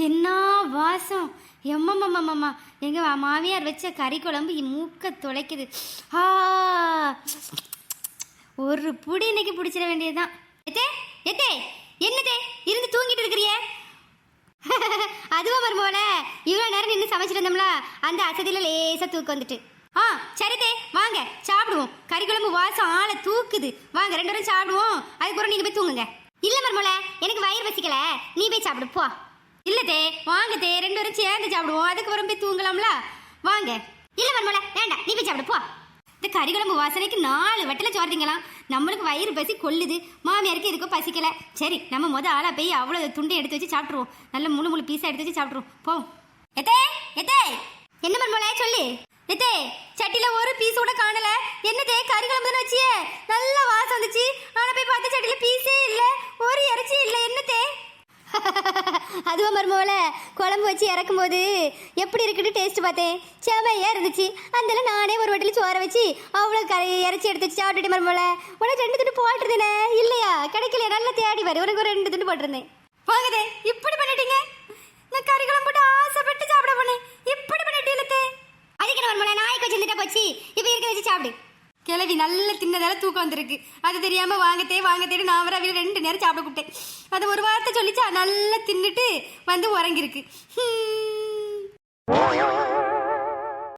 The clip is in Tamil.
என்ன வாசம்! எம்மம்மம்மம்மா! எங்க மாமியார் வச்ச கறி குழம்பு மூக்க துளைக்குது. ஆ, ஒரு புடி இன்னைக்கு பிடிச்சிட வேண்டியதுதான். எத்தே எத்தே, என்னதே இருந்து தூங்கிட்டு இருக்கிறிய? அதுவா வரும்போல இவ்வளோ நேரம் நின்று சமைச்சிட்டு இருந்தோம்ல, அந்த அசதியில லேசா தூக்கம் வந்துட்டு. சரிதே, வாங்க சாப்பிடுவோம். கறி குழம்பு வாசம் ஆளை தூக்குது. வாங்க 2 பேரும் சாப்பிடுவோம். அதுக்கப்புறம் நீங்க போய் தூங்குங்க. இல்ல மர்மோல, எனக்கு வயிறு பசிக்கல, நீ போய் சாப்பிடு போ. இல்லதே, வாங்கதே 2 பேரும் சேர்ந்து சாப்பிடுவோம். அதுக்கப்புறம் போய் தூங்கலாம்ல. வாங்க. இல்ல மர்மோல, வேண்டாம், நீ போய் சாப்பிடு போ. இந்த கறி குழம்பு வாசனைக்கு 4 வட்டில சோறுதிங்கலாம். நம்மளுக்கு வயிறு பசி கொள்ளுது, மாமியாருக்கு எதுக்கோ பசிக்கல. சரி, நம்ம ஆளா போய் அவ்வளவு துண்டை எடுத்து வச்சு சாப்பிட்டுருவோம். நல்ல முழு பீஸா எடுத்து வச்சு சாப்பிட்டுருவோம். போ. எத்தே எத்தே, என்ன மர்மோல சொல்லு. எத்தே, சட்டில ஒரு பீஸ் கூட காணல. என்னதே, கறி குழம்பு தானே வச்சியே, நல்ல வாசம் வந்துச்சு. ஆனா போய் பார்த்து சட்டில பீஸே இல்ல, ஒரு இறைச்சி இல்ல. என்னதே? அதுவா மருமவள, குழம்பு வச்சு இறக்கும் போது எப்படி இருக்குன்னு டேஸ்ட் பார்த்தேன். செமையா இருந்துச்சு. அதனால நானே ஒரு வட்டில சோற வச்சு அவ்வளோ இறைச்சி எடுத்து வச்சு சாப்பிட்டுட்டு மருமவள. உனக்கு 2 துண்டு போட்டிருந்தேனே, இல்லையா? கிடைக்கல, நல்லா தேடி வர உனக்கு ஒரு 2 துண்டு போட்டிருந்தேன். வாங்கதே, இப்படி பண்ணிட்டீங்க. நான் கறி குழம்பு போட்டு ஆசைப்பட்டு சாப்பிட போனேன், இப்படி பண்ணிட்டீங்களே. அதுக்கு என்ன மருமவள, நாய்க்கு வச்சுருந்துட்டா போச்சு, இப்போ இருக்க வச்சு சாப்பிடு. கிளவி நல்ல தின்னதால தூக்கம் வந்திருக்கு. அது தெரியாம வாங்கத்தேன்னு நான் வர 2 நேரம் சாப்பிட கூப்பிட்டேன். அது ஒரு வார்த்தை சொல்லிச்சா, நல்லா தின்னுட்டு வந்து உறங்கிருக்கு.